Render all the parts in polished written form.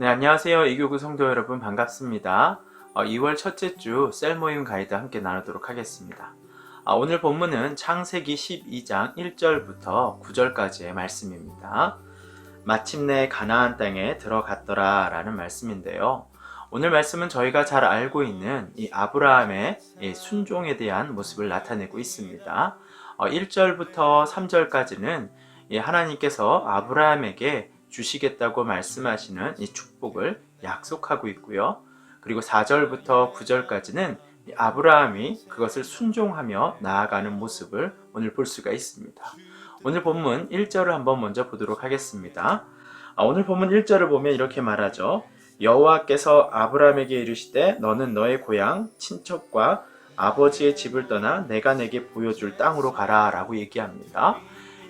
네, 안녕하세요. 이교구 성도 여러분 반갑습니다. 2월 첫째 주 셀 모임 가이드 함께 나누도록 하겠습니다. 오늘 본문은 창세기 12장 1절부터 9절까지의 말씀입니다. 마침내 가나안 땅에 들어갔더라 라는 말씀인데요. 오늘 말씀은 저희가 잘 알고 있는 이 아브라함의 순종에 대한 모습을 나타내고 있습니다. 1절부터 3절까지는 하나님께서 아브라함에게 주시겠다고 말씀하시는 이 축복을 약속하고 있고요. 그리고 4절부터 9절까지는 아브라함이 그것을 순종하며 나아가는 모습을 오늘 볼 수가 있습니다. 오늘 본문 1절을 한번 먼저 보도록 하겠습니다. 오늘 본문 1절을 보면 이렇게 말하죠. 여호와께서 아브라함에게 이르시되 너는 너의 고향 친척과 아버지의 집을 떠나 내가 내게 보여줄 땅으로 가라 라고 얘기합니다.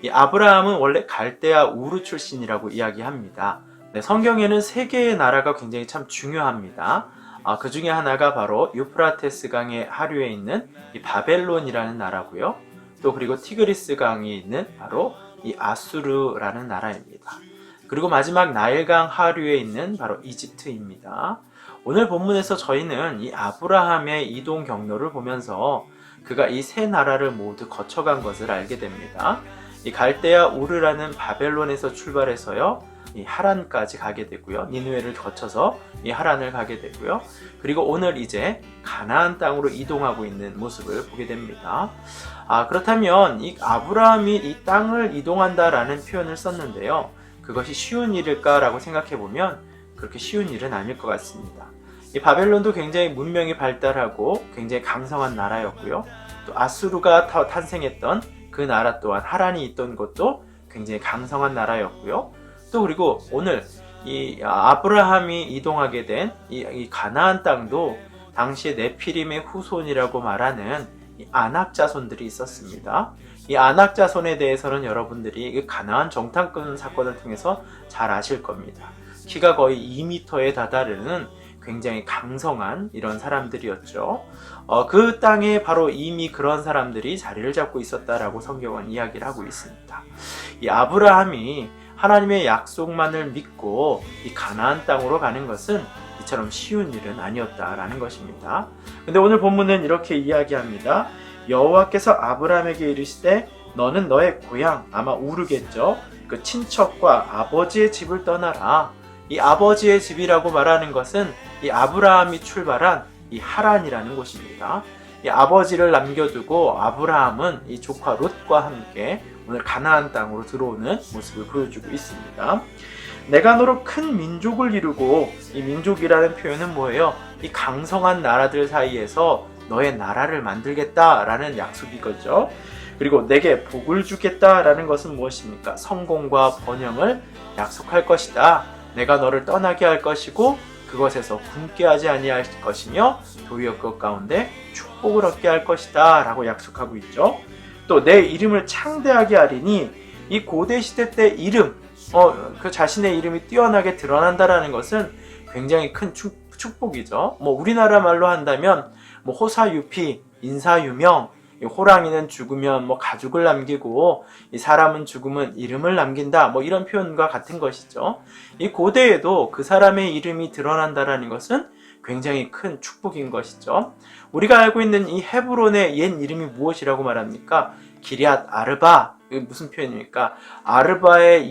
이 아브라함은 원래 갈대아 우르 출신이라고 이야기합니다. 네, 성경에는 세 개의 나라가 굉장히 참 중요합니다. 그 중에 하나가 바로 유프라테스 강의 하류에 있는 이 바벨론이라는 나라고요. 또 그리고 티그리스 강이 있는 바로 이 아수르라는 나라입니다. 그리고 마지막 나일강 하류에 있는 바로 이집트입니다. 오늘 본문에서 저희는 이 아브라함의 이동 경로를 보면서 그가 이 세 나라를 모두 거쳐간 것을 알게 됩니다. 이 갈대아 우르라는 바벨론에서 출발해서요, 이 하란까지 가게 되고요. 니느웨를 거쳐서 이 하란을 가게 되고요. 그리고 오늘 이제 가나안 땅으로 이동하고 있는 모습을 보게 됩니다. 그렇다면 이 아브라함이 이 땅을 이동한다라는 표현을 썼는데요. 그것이 쉬운 일일까라고 생각해 보면 그렇게 쉬운 일은 아닐 것 같습니다. 이 바벨론도 굉장히 문명이 발달하고 굉장히 강성한 나라였고요. 또 아수르가 탄생했던 그 나라 또한 하란이 있던 곳도 굉장히 강성한 나라였고요. 또 그리고 오늘 이 아브라함이 이동하게 된 이 가나안 땅도 당시에 네피림의 후손이라고 말하는 이 아낙 자손들이 있었습니다. 이 아낙 자손에 대해서는 여러분들이 가나안 정탐꾼 사건을 통해서 잘 아실 겁니다. 키가 거의 2m에 다다르는 굉장히 강성한 이런 사람들이었죠. 그 땅에 바로 이미 그런 사람들이 자리를 잡고 있었다라고 성경은 이야기를 하고 있습니다. 이 아브라함이 하나님의 약속만을 믿고 이 가나안 땅으로 가는 것은 이처럼 쉬운 일은 아니었다라는 것입니다. 근데 오늘 본문은 이렇게 이야기합니다. 여호와께서 아브라함에게 이르시되 너는 너의 고향, 아마 우르겠죠. 그 친척과 아버지의 집을 떠나라. 이 아버지의 집이라고 말하는 것은 이 아브라함이 출발한 이 하란이라는 곳입니다. 이 아버지를 남겨두고 아브라함은 이 조카 롯과 함께 오늘 가나안 땅으로 들어오는 모습을 보여주고 있습니다. 내가 너로 큰 민족을 이루고, 이 민족이라는 표현은 뭐예요? 이 강성한 나라들 사이에서 너의 나라를 만들겠다라는 약속이거죠. 그리고 내게 복을 주겠다라는 것은 무엇입니까? 성공과 번영을 약속할 것이다. 내가 너를 떠나게 할 것이고 그것에서 굶게 하지 아니할 것이며 도리어 그 가운데 축복을 얻게 할 것이다 라고 약속하고 있죠. 또 내 이름을 창대하게 하리니, 이 고대 시대 때 이름, 그 자신의 이름이 뛰어나게 드러난다라는 것은 굉장히 큰 축복이죠. 우리나라 말로 한다면 호사유피, 인사유명, 호랑이는 죽으면 가죽을 남기고 이 사람은 죽으면 이름을 남긴다, 이런 표현과 같은 것이죠. 이 고대에도 그 사람의 이름이 드러난다라는 것은 굉장히 큰 축복인 것이죠. 우리가 알고 있는 이 헤브론의 옛 이름이 무엇이라고 말합니까? 기럇 아르바. 이게 무슨 표현입니까? 아르바를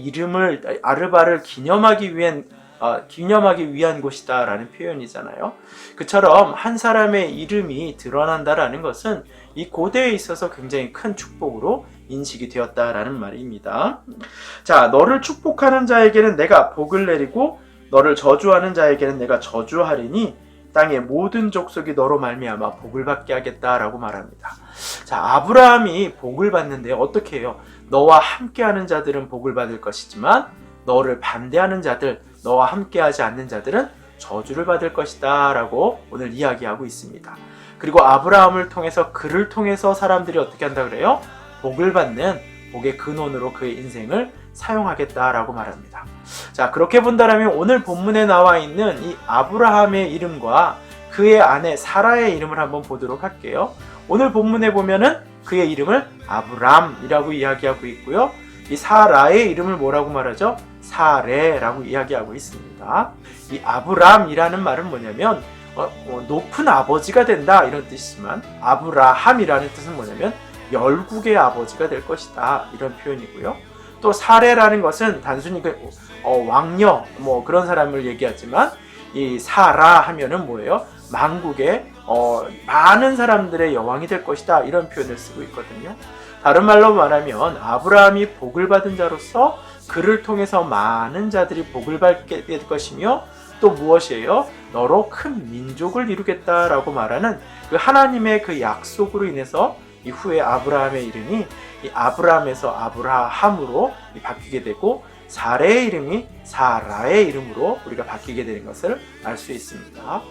기념하기 위한 곳이다 라는 표현이잖아요. 그처럼 한 사람의 이름이 드러난다라는 것은 이 고대에 있어서 굉장히 큰 축복으로 인식이 되었다라는 말입니다. 자, 너를 축복하는 자에게는 내가 복을 내리고 너를 저주하는 자에게는 내가 저주하리니 땅의 모든 족속이 너로 말미암아 복을 받게 하겠다라고 말합니다. 자, 아브라함이 복을 받는데 어떻게 해요? 너와 함께하는 자들은 복을 받을 것이지만 너를 반대하는 자들, 너와 함께하지 않는 자들은 저주를 받을 것이다 라고 오늘 이야기하고 있습니다. 그리고 아브라함을 통해서, 그를 통해서 사람들이 어떻게 한다 그래요? 복을 받는 복의 근원으로 그의 인생을 사용하겠다라고 말합니다. 자, 그렇게 본다면 오늘 본문에 나와 있는 이 아브라함의 이름과 그의 아내 사라의 이름을 한번 보도록 할게요. 오늘 본문에 보면은 그의 이름을 아브람이라고 이야기하고 있고요. 이 사라의 이름을 뭐라고 말하죠? 사레라고 이야기하고 있습니다. 이 아브람이라는 말은 뭐냐면 높은 아버지가 된다 이런 뜻이지만, 아브라함이라는 뜻은 뭐냐면 열국의 아버지가 될 것이다 이런 표현이고요. 또 사레라는 것은 단순히 왕녀 뭐 그런 사람을 얘기하지만, 이 사라 하면은 뭐예요? 만국의 많은 사람들의 여왕이 될 것이다 이런 표현을 쓰고 있거든요. 다른 말로 말하면 아브라함이 복을 받은 자로서 그를 통해서 많은 자들이 복을 받게 될 것이며, 또 무엇이에요? 너로 큰 민족을 이루겠다라고 말하는 그 하나님의 그 약속으로 인해서 이후에 아브라함의 이름이 이 아브람에서 아브라함으로 바뀌게 되고, 사레의 이름이 사라의 이름으로 우리가 바뀌게 되는 것을 알 수 있습니다.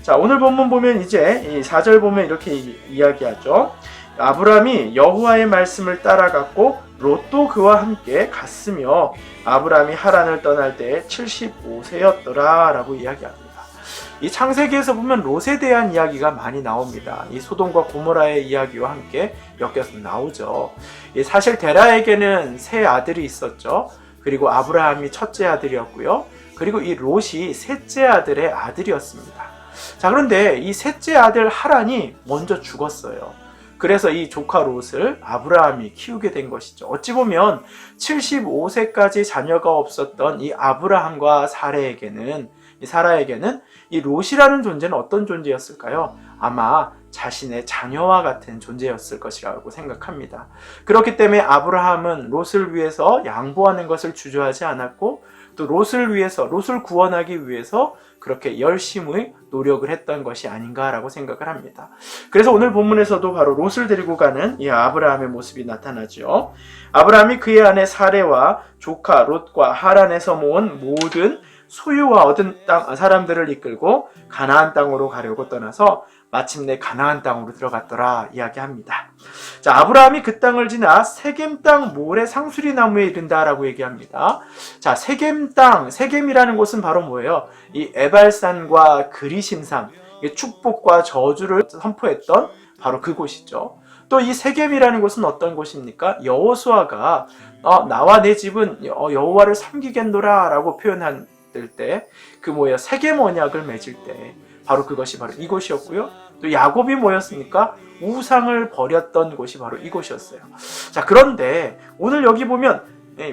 자, 오늘 본문 보면 이제 이 4절 보면 이렇게 이야기하죠. 아브람이 여호와의 말씀을 따라갔고 롯도 그와 함께 갔으며 아브람이 하란을 떠날 때 75세였더라 라고 이야기합니다. 이 창세기에서 보면 롯에 대한 이야기가 많이 나옵니다. 이 소돔과 고모라의 이야기와 함께 엮여서 나오죠. 사실 데라에게는 세 아들이 있었죠. 그리고 아브라함이 첫째 아들이었고요. 그리고 이 롯이 셋째 아들의 아들이었습니다. 자, 그런데 이 셋째 아들 하란이 먼저 죽었어요. 그래서 이 조카 롯을 아브라함이 키우게 된 것이죠. 어찌 보면 75세까지 자녀가 없었던 이 아브라함과 사라에게는 이 롯이라는 존재는 어떤 존재였을까요? 아마 자신의 자녀와 같은 존재였을 것이라고 생각합니다. 그렇기 때문에 아브라함은 롯을 위해서 양보하는 것을 주저하지 않았고, 또 롯을 구원하기 위해서 그렇게 열심히 노력을 했던 것이 아닌가라고 생각을 합니다. 그래서 오늘 본문에서도 바로 롯을 데리고 가는 이 아브라함의 모습이 나타나죠. 아브라함이 그의 아내 사레와 조카 롯과 하란에서 모은 모든 소유와 얻은 사람들을 이끌고 가나안 땅으로 가려고 떠나서 마침내 가나안 땅으로 들어갔더라 이야기합니다. 자, 아브라함이 그 땅을 지나 세겜 땅 모래 상수리 나무에 이른다라고 얘기합니다. 자, 세겜 땅, 세겜이라는 곳은 바로 뭐예요? 이 에발산과 그리심산, 축복과 저주를 선포했던 바로 그곳이죠. 또 이 세겜이라는 곳은 어떤 곳입니까? 여호수아가 나와 내 집은 여호와를 섬기겠노라 라고 표현한 때 그 세겜 언약을 맺을 때 바로 그것이 바로 이곳이었고요. 또 야곱이 뭐였습니까? 우상을 버렸던 곳이 바로 이곳이었어요. 자, 그런데 오늘 여기 보면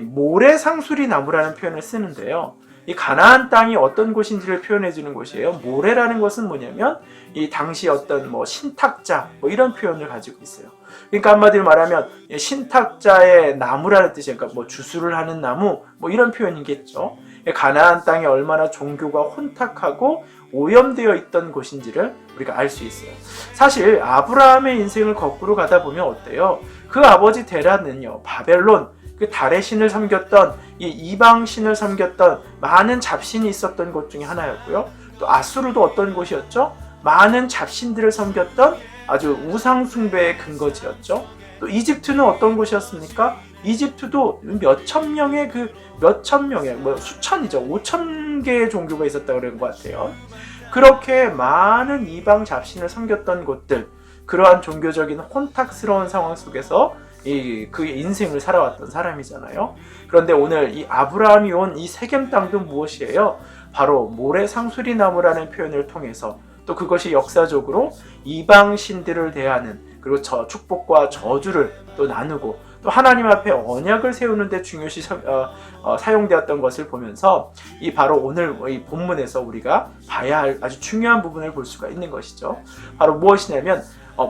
모래 상수리 나무라는 표현을 쓰는데요. 이 가나안 땅이 어떤 곳인지를 표현해 주는 곳이에요. 모래라는 것은 뭐냐면 이 당시 어떤 신탁자 이런 표현을 가지고 있어요. 그러니까 한마디로 말하면 신탁자의 나무라는 뜻이에요. 그러니까 주술을 하는 나무 이런 표현이겠죠. 가나안 땅이 얼마나 종교가 혼탁하고 오염되어 있던 곳인지를 우리가 알 수 있어요. 사실 아브라함의 인생을 거꾸로 가다 보면 어때요? 그 아버지 데라는요, 바벨론, 그 달의 신을 섬겼던 이 이방 신을 섬겼던 많은 잡신이 있었던 곳 중에 하나였고요. 또 아수르도 어떤 곳이었죠? 많은 잡신들을 섬겼던 아주 우상 숭배의 근거지였죠. 또 이집트는 어떤 곳이었습니까? 이집트도 몇천 명의 수천이죠. 5천 개의 종교가 있었다고 그런 것 같아요. 그렇게 많은 이방 잡신을 섬겼던 곳들, 그러한 종교적인 혼탁스러운 상황 속에서 그 인생을 살아왔던 사람이잖아요. 그런데 오늘 이 아브라함이 온 이 세겜 땅도 무엇이에요? 바로 모래 상수리 나무라는 표현을 통해서, 또 그것이 역사적으로 이방 신들을 대하는, 그리고 축복과 저주를 또 나누고 또 하나님 앞에 언약을 세우는 데 중요시 사용되었던 것을 보면서 바로 오늘 이 본문에서 우리가 봐야 할 아주 중요한 부분을 볼 수가 있는 것이죠. 바로 무엇이냐면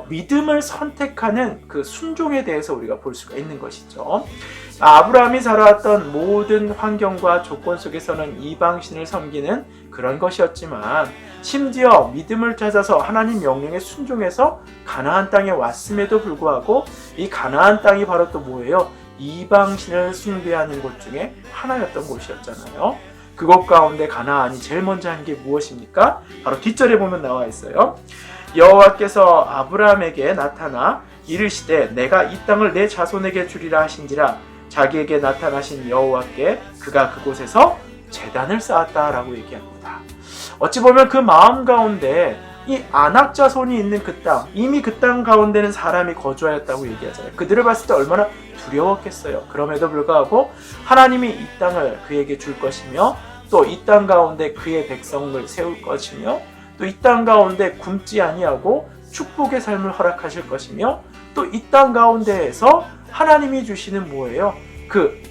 믿음을 선택하는 그 순종에 대해서 우리가 볼 수가 있는 것이죠. 아브라함이 살아왔던 모든 환경과 조건 속에서는 이방신을 섬기는 그런 것이었지만, 심지어 믿음을 찾아서 하나님 명령에 순종해서 가나안 땅에 왔음에도 불구하고 이 가나안 땅이 바로 또 뭐예요? 이방신을 숭배하는 곳 중에 하나였던 곳이었잖아요. 그곳 가운데 가나안이 제일 먼저 한 게 무엇입니까? 바로 뒷절에 보면 나와 있어요. 여호와께서 아브라함에게 나타나 이르시되 내가 이 땅을 내 자손에게 주리라 하신지라. 자기에게 나타나신 여호와께 그가 그곳에서 제단을 쌓았다라고 얘기합니다. 어찌 보면 그 마음 가운데 이 아낙 자손이 있는 그 땅, 이미 그 땅 가운데는 사람이 거주하였다고 얘기하잖아요. 그들을 봤을 때 얼마나 두려웠겠어요. 그럼에도 불구하고 하나님이 이 땅을 그에게 줄 것이며 또 이 땅 가운데 그의 백성을 세울 것이며 또 이 땅 가운데 굶지 아니하고 축복의 삶을 허락하실 것이며 또 이 땅 가운데에서 하나님이 주시는 뭐예요? 그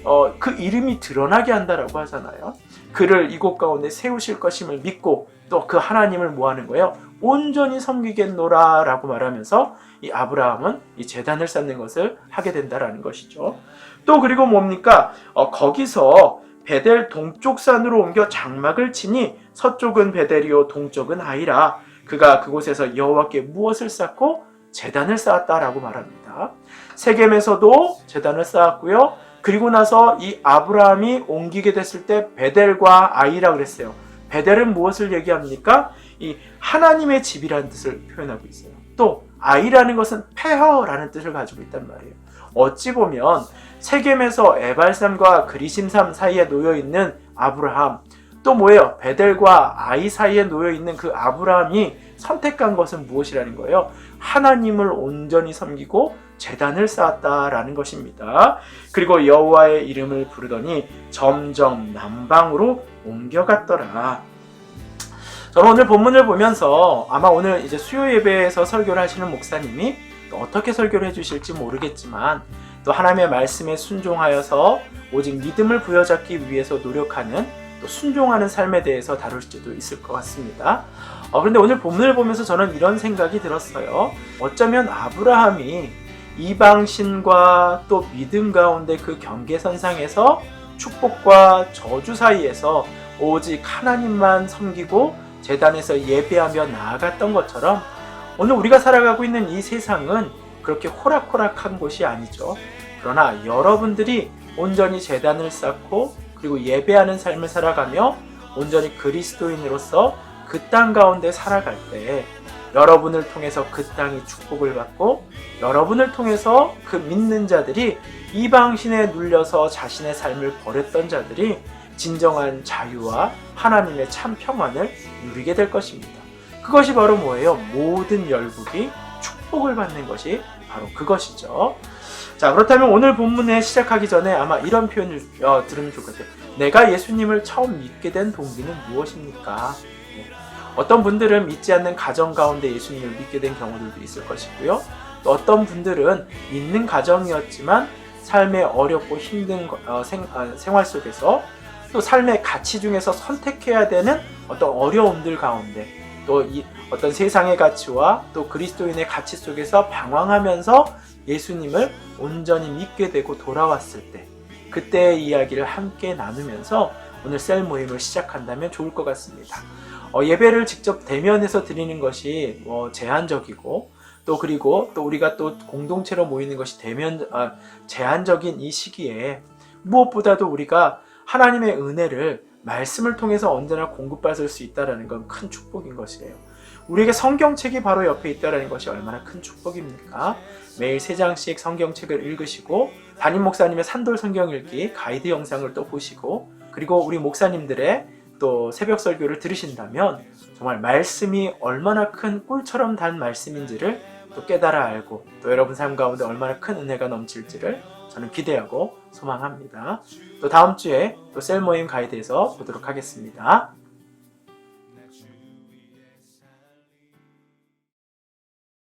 이름이 드러나게 한다라고 하잖아요. 그를 이곳 가운데 세우실 것임을 믿고 또 그 하나님을 뭐 하는 거예요? 온전히 섬기겠노라 라고 말하면서 이 아브라함은 이 제단을 쌓는 것을 하게 된다라는 것이죠. 또 그리고 뭡니까? 거기서 베델 동쪽 산으로 옮겨 장막을 치니 서쪽은 베델이요 동쪽은 아이라. 그가 그곳에서 여호와께 무엇을 쌓고 제단을 쌓았다라고 말합니다. 세겜에서도 제단을 쌓았고요. 그리고 나서 이 아브라함이 옮기게 됐을 때 베델과 아이라 그랬어요. 베델은 무엇을 얘기합니까? 이 하나님의 집이라는 뜻을 표현하고 있어요. 또 아이라는 것은 폐허라는 뜻을 가지고 있단 말이에요. 어찌 보면 세겜에서 에발산과 그리심산 사이에 놓여있는 아브라함, 또 뭐예요? 베델과 아이 사이에 놓여있는 그 아브라함이 선택한 것은 무엇이라는 거예요? 하나님을 온전히 섬기고 제단을 쌓았다라는 것입니다. 그리고 여호와의 이름을 부르더니 점점 남방으로 옮겨갔더라. 저는 오늘 본문을 보면서 아마 오늘 이제 수요 예배에서 설교를 하시는 목사님이 또 어떻게 설교를 해주실지 모르겠지만 또 하나님의 말씀에 순종하여서 오직 믿음을 부여잡기 위해서 노력하는 또 순종하는 삶에 대해서 다룰 수도 있을 것 같습니다. 그런데 오늘 본문을 보면서 저는 이런 생각이 들었어요. 어쩌면 아브라함이 이방신과 또 믿음 가운데 그 경계선상에서 축복과 저주 사이에서 오직 하나님만 섬기고 제단에서 예배하며 나아갔던 것처럼 오늘 우리가 살아가고 있는 이 세상은 그렇게 호락호락한 곳이 아니죠. 그러나 여러분들이 온전히 제단을 쌓고 그리고 예배하는 삶을 살아가며 온전히 그리스도인으로서 그 땅 가운데 살아갈 때 여러분을 통해서 그 땅이 축복을 받고 여러분을 통해서 그 믿는 자들이 이방신에 눌려서 자신의 삶을 버렸던 자들이 진정한 자유와 하나님의 참 평안을 누리게 될 것입니다. 그것이 바로 뭐예요? 모든 열국이 축복을 받는 것이 바로 그것이죠. 자, 그렇다면 오늘 본문에 시작하기 전에 아마 이런 표현을 들으면 좋을 것 같아요. 내가 예수님을 처음 믿게 된 동기는 무엇입니까? 어떤 분들은 믿지 않는 가정 가운데 예수님을 믿게 된 경우들도 있을 것이고요. 또 어떤 분들은 믿는 가정이었지만 삶의 어렵고 힘든 생활 속에서 또 삶의 가치 중에서 선택해야 되는 어떤 어려움들 가운데 또 이 어떤 세상의 가치와 또 그리스도인의 가치 속에서 방황하면서 예수님을 온전히 믿게 되고 돌아왔을 때 그때의 이야기를 함께 나누면서 오늘 셀 모임을 시작한다면 좋을 것 같습니다. 예배를 직접 대면해서 드리는 것이 제한적이고 또 그리고 또 우리가 또 공동체로 모이는 것이 제한적인 이 시기에 무엇보다도 우리가 하나님의 은혜를 말씀을 통해서 언제나 공급받을 수 있다는 건 큰 축복인 것이에요. 우리에게 성경책이 바로 옆에 있다는 것이 얼마나 큰 축복입니까? 매일 3장씩 성경책을 읽으시고 담임 목사님의 산돌 성경 읽기 가이드 영상을 또 보시고 그리고 우리 목사님들의 또 새벽 설교를 들으신다면 정말 말씀이 얼마나 큰 꿀처럼 단 말씀인지를 또 깨달아 알고 또 여러분 삶 가운데 얼마나 큰 은혜가 넘칠지를 저는 기대하고 소망합니다. 또 다음 주에 또 셀 모임 가이드에서 보도록 하겠습니다.